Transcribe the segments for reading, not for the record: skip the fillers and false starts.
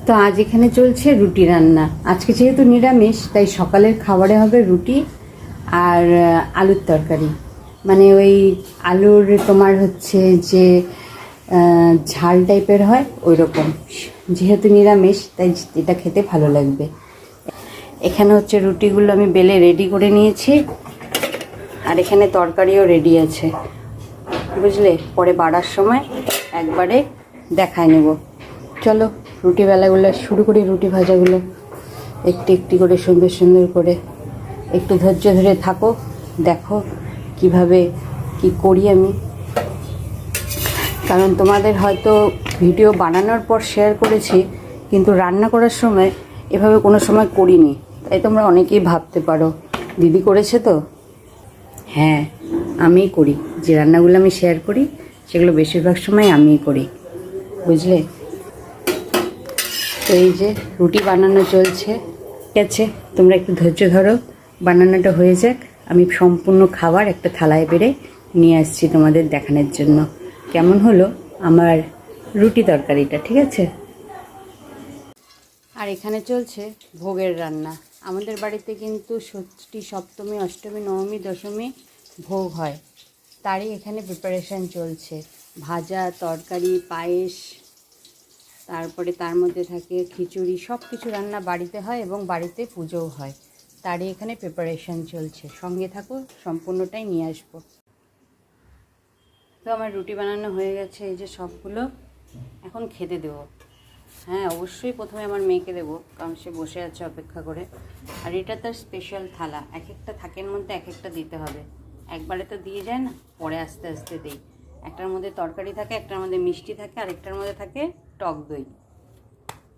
তো আজ এখানে চলছে রুটি রান্না। আজকে যেহেতু নিরামিষ তাই সকালের খাবারে হবে রুটি আর আলুর তরকারি, মানে ওই আলুর তোমার হচ্ছে যে ঝাল টাইপের হয় ওই রকম। যেহেতু নিরামিষ তাই এটা খেতে ভালো লাগবে। এখানে হচ্ছে রুটিগুলো আমি বেলে রেডি করে নিয়েছি আর এখানে তরকারিও রেডি আছে, বুঝলে? পরে বাড়ার সময় একবারে দেখায় নেব। চলো রুটি বেলাগুলো শুরু করি। রুটি ভাজাগুলো একটু একটু করে সুন্দর সুন্দর করে, একটু ধৈর্য ধরে থাকো, দেখো কিভাবে কি করি আমি। কারণ তোমাদের হয়তো ভিডিও বানানোর পর শেয়ার করেছি, কিন্তু রান্না করার সময় এভাবে কোনো সময় করিনি। তাই তোমরা অনেকেই ভাবতে পারো দিদি করেছে তো। হ্যাঁ, আমিই করি। যে রান্নাগুলো আমি শেয়ার করি সেগুলো বেশিরভাগ সময় আমিই করি, বুঝলে? তো এই যে রুটি বানানো চলছে, ঠিক আছে? তোমরা একটু ধৈর্য ধরো, বানানোটা হয়ে যাক। আমি সম্পূর্ণ খাবার একটা থালায় বেড়ে নিয়ে আসছি তোমাদের দেখানোর জন্য কেমন হলো আমার রুটি তরকারিটা, ঠিক আছে? আর এখানে চলছে ভোগের রান্না। আমাদের বাড়িতে কিন্তু ষষ্ঠী, সপ্তমী, অষ্টমী, নবমী, দশমী ভোগ হয়, তারই এখানে প্রিপারেশান চলছে। ভাজা, তরকারি, পায়েস, তারপরে তার মধ্যে থাকে খিচুড়ি, সব কিছু রান্না বাড়িতে হয় এবং বাড়িতে পুজোও হয়, তারই এখানে প্রিপারেশান চলছে। সঙ্গে থাকো, সম্পূর্ণটাই নিয়ে আসবো। তো আমার রুটি বানানো হয়ে গেছে, এই যে সবগুলো এখন খেতে দেবো। হ্যাঁ, অবশ্যই প্রথমে আমার মেয়েকে দেবো, কারণ সে বসে আছে অপেক্ষা করে। আর এটা তার স্পেশাল থালা, এক একটা থাকের মধ্যে এক একটা দিতে হবে, একবারে তো দিয়ে যায় না, পরে আস্তে আস্তে দিই। একটার মধ্যে তরকারি থাকে, একটার মধ্যে মিষ্টি থাকে, আর একটার মধ্যে থাকে টক দই।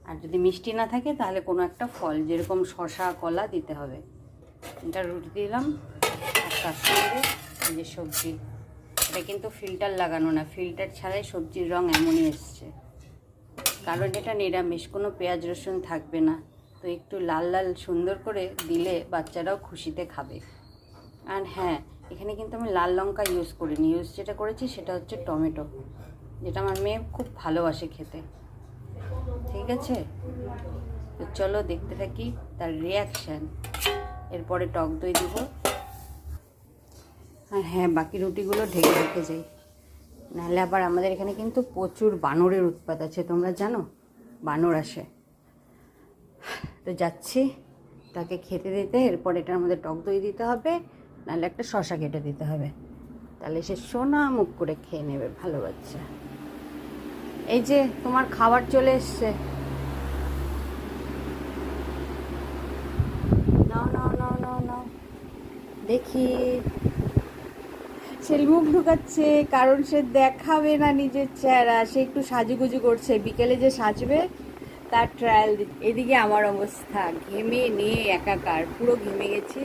আর যদি মিষ্টি না থাকে তাহলে কোনো একটা ফল, যেরকম শসা, কলা দিতে হবে। এটা রুটি দিলাম আর তার সঙ্গে এই যে সবজি। এটা কিন্তু ফিল্টার লাগানো না, ফিল্টার ছাড়াই সবজির রঙ এমনই এসছে, কারণ এটা নিরামিষ, কোনো পেঁয়াজ রসুন থাকবে না। তো একটু লাল লাল সুন্দর করে দিলে বাচ্চারাও খুশিতে খাবে। আর হ্যাঁ, এখানে কিন্তু আমি লাল লঙ্কা ইউজ করিনি, যেটা করেছি সেটা হচ্ছে টমেটো, যেটা আমার মেয়ে খুব ভালোবাসে খেতে, ঠিক আছে? তো চলো দেখতে থাকি তার রিয়াকশান। এরপরে টক দই দিব। আর হ্যাঁ, বাকি রুটিগুলো ঢেকে রেখে যাই, নাহলে আবার আমাদের এখানে কিন্তু প্রচুর বানরের উৎপাত আছে, তোমরা জানো? বানর আসে। তো যাচ্ছি তাকে খেতে দিতে। এরপর এটার মধ্যে টক দই দিতে হবে, নাহলে একটা শসা কেটে দিতে হবে, তাহলে সে সোনা মুখ করে খেয়ে নেবে, ভালো বাচ্চা। এই যে তোমার খাবার চলে এসছে, নাও নাও নাও নাও নাও। দেখি, সে মুখ ঢুকাচ্ছে, কারণ সে দেখাবে না নিজের চেহারা, সে একটু সাজুগুজু করছে, বিকেলে যে সাজবে তার ট্রায়াল। এদিকে আমার অবস্থা ঘেমে নিয়ে একাকার, পুরো ঘেমে গেছি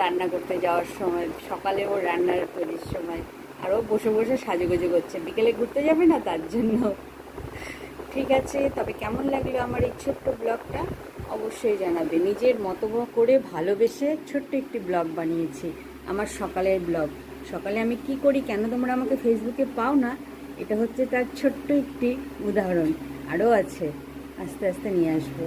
রান্না করতে যাওয়ার সময়, সকালে ওর রান্নার তৈরির সময়। আর ও বসে বসে সাজুগুজু করছে, বিকেলে ঘুরতে যাবে না তার জন্য। ঠিক আছে, তবে কেমন লাগলো আমার এই ছোট্ট ব্লগটা অবশ্যই জানাবে। নিজের মতো করে ভালোবেসে ছোট্ট একটি ব্লগ বানিয়েছি, আমার সকালের ব্লগ। সকালে আমি কি করি, কেন তোমরা আমাকে ফেসবুকে পাও না, এটা হচ্ছে তার ছোট্ট একটি উদাহরণ। আরও আছে, আস্তে আস্তে নিয়ে আসবো।